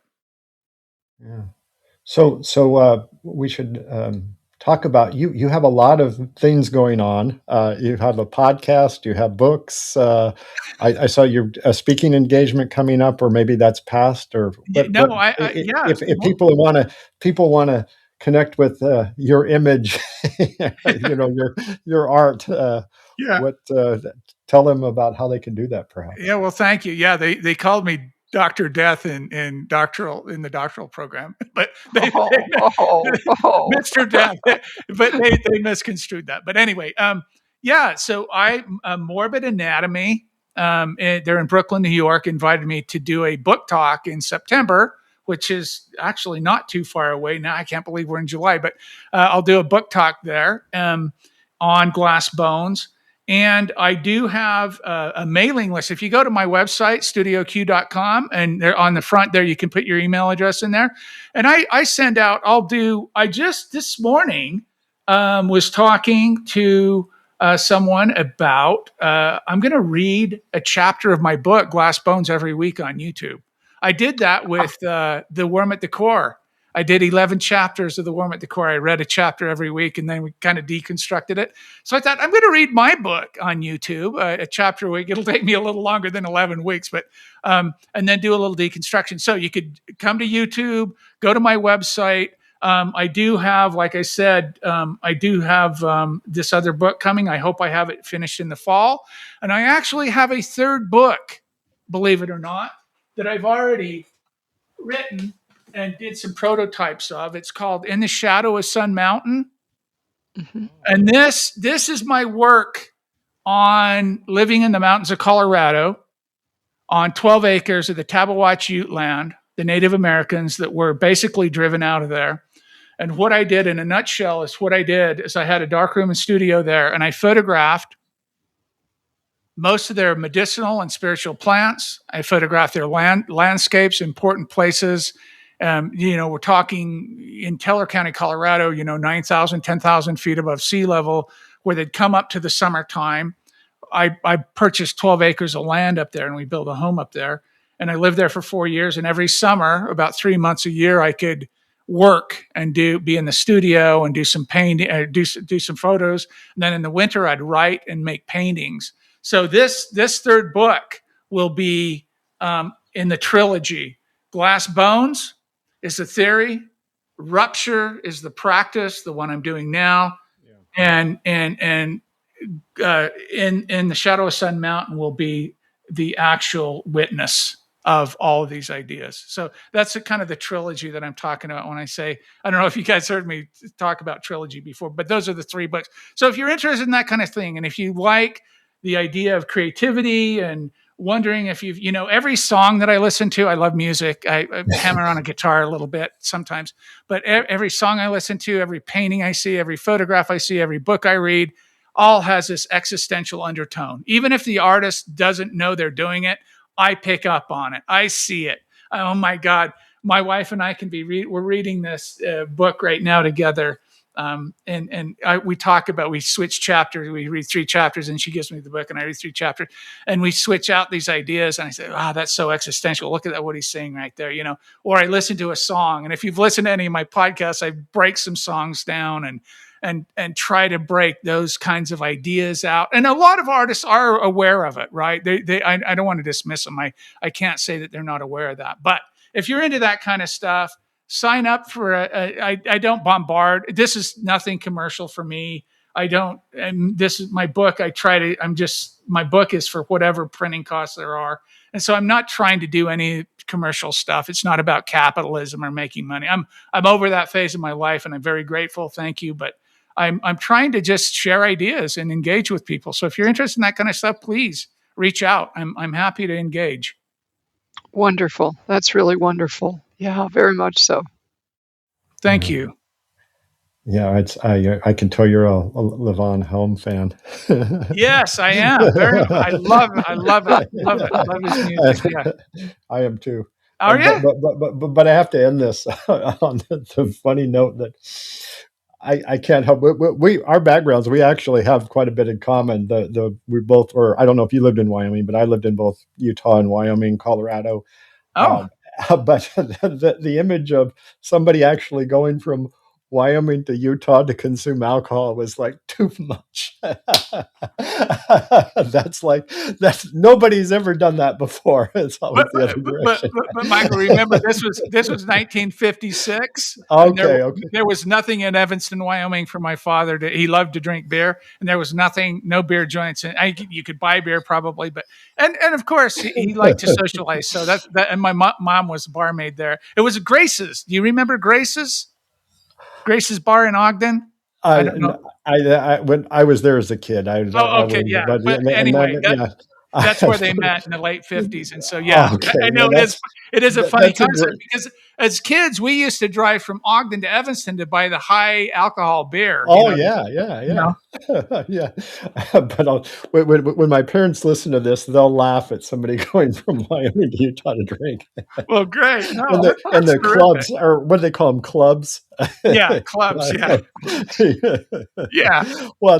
Yeah. So we should talk about you. You have a lot of things going on. You have a podcast. You have books. I saw your speaking engagement coming up, or maybe that's past. Or Yeah, if people want to connect with your image, your art. Yeah. What tell them about how they can do that, perhaps. Yeah, well, thank you. Yeah, they called me Dr. Death in the doctoral program, but Mr. Death, but they misconstrued that. But anyway, yeah. So Morbid Anatomy, they're in Brooklyn, New York, invited me to do a book talk in September, which is actually not too far away now. I can't believe we're in July, but I'll do a book talk there on glass bones. And I do have a mailing list. If you go to my website, studioq.com, and there on the front there, you can put your email address in there. And I send out, I just this morning was talking to someone about, I'm going to read a chapter of my book, Glass Bones, every week on YouTube. I did that with The Worm at the Core. I did 11 chapters of The Worm at the Core. I read a chapter every week, and then we kind of deconstructed it. So I thought, I'm going to read my book on YouTube, a chapter a week. It'll take me a little longer than 11 weeks, but and then do a little deconstruction. So you could come to YouTube, go to my website. I do have, like I said, this other book coming. I hope I have it finished in the fall. And I actually have a third book, believe it or not, that I've already written and did some prototypes of. It's called In the Shadow of Sun Mountain. Mm-hmm. And this is my work on living in the mountains of Colorado on 12 acres of the Tabawatch Ute land, the Native Americans that were basically driven out of there. And what I did in a nutshell is I had a darkroom and studio there, and I photographed most of their medicinal and spiritual plants. I photographed their landscapes, important places. We're talking in Teller County, Colorado, 9,000, 10,000 feet above sea level, where they'd come up to the summertime. I purchased 12 acres of land up there, and we built a home up there. And I lived there for 4 years. And every summer, about 3 months a year, I could work and be in the studio and do some painting, do some photos. And then in the winter, I'd write and make paintings. So this third book will be in the trilogy. Glass Bones is the theory. Rupture is the practice, the one I'm doing now. Yeah. And in the Shadow of Sun Mountain will be the actual witness of all of these ideas. So that's kind of the trilogy that I'm talking about when I say, I don't know if you guys heard me talk about trilogy before, but those are the 3 books. So if you're interested in that kind of thing, and if you like the idea of creativity and wondering if every song that I listen to, I love music. I hammer on a guitar a little bit sometimes, but every song I listen to, every painting I see, every photograph I see, every book I read, all has this existential undertone. Even if the artist doesn't know they're doing it, I pick up on it. I see it. Oh my God. My wife and I we're reading this book right now together. We switch chapters. We read 3 chapters and she gives me the book and I read 3 chapters and we switch out these ideas. And I say, that's so existential. Look at that, what he's saying right there, or I listen to a song. And if you've listened to any of my podcasts, I break some songs down and try to break those kinds of ideas out. And a lot of artists are aware of it, right? I don't want to dismiss them. I can't say that they're not aware of that. But if you're into that kind of stuff, sign up for I don't bombard. This is nothing commercial for me. This is my book. My book is for whatever printing costs there are. And so I'm not trying to do any commercial stuff. It's not about capitalism or making money. I'm over that phase of my life and I'm very grateful. Thank you. But I'm trying to just share ideas and engage with people. So if you're interested in that kind of stuff, please reach out. I'm happy to engage. Wonderful. That's really wonderful. Yeah, very much so. Thank you. Yeah, I can tell you're a Levon Helm fan. Yes, I am. I love it. I love his music. Yeah. I am too. Are you? But I have to end this on the funny note that I can't help. Our backgrounds, we actually have quite a bit in common. We both were. I don't know if you lived in Wyoming, but I lived in both Utah and Wyoming, Colorado. Oh. But the image of somebody actually going from Wyoming to Utah to consume alcohol was like too much. That's nobody's ever done that before. It's always the other direction. But Michael, remember this was 1956. Okay. There was nothing in Evanston, Wyoming for my father. He loved to drink beer, and there was no beer joints. You could buy beer probably, but and of course he liked to socialize. So that. And my mom was a barmaid there. It was Grace's. Do you remember Grace's? Grace's Bar in Ogden? I don't know. When I was there as a kid. Okay. But anyway, that's where they met in the late 50s. And so, I know it is a funny concept because as kids, we used to drive from Ogden to Evanston to buy the high alcohol beer. Yeah. Yeah. But when my parents listen to this, they'll laugh at somebody going from Wyoming to Utah to drink. Well, great. No, and the clubs, or what do they call them? Clubs? Yeah, clubs. Yeah. Yeah. Well,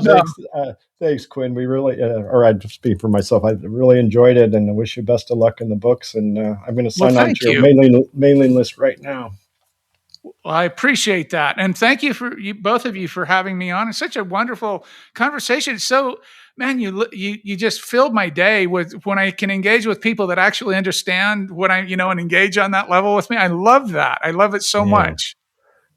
thanks, Quinn. We really, or I'd speak for myself, I really enjoyed it, and I wish you best of luck in the books. And I'm going to sign on to your mailing list right now. Well, I appreciate that, and thank you both of you for having me on. It's such a wonderful conversation. So, man, you just filled my day with when I can engage with people that actually understand what I and engage on that level with me. I love that. I love it so much.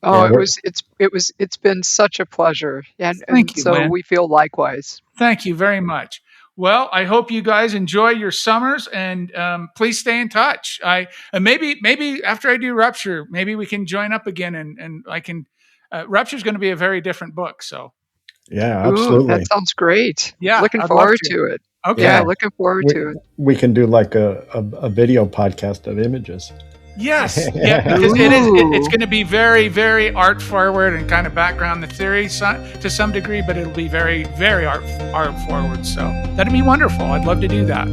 Oh, it's been such a pleasure, and you, so man. We feel likewise. Thank you very much. Well, I hope you guys enjoy your summers, and please stay in touch. And maybe after I do Rupture, maybe we can join up again, and I can. Rupture is going to be a very different book, so. Yeah, absolutely. Ooh, that sounds great. Yeah, looking forward to it. Okay. Yeah, looking forward to it. We can do like a video podcast of images. Yes, yeah, because it's going to be very, very art forward and kind of background the theory to some degree, but it'll be very, very art forward. So that'd be wonderful. I'd love to do that.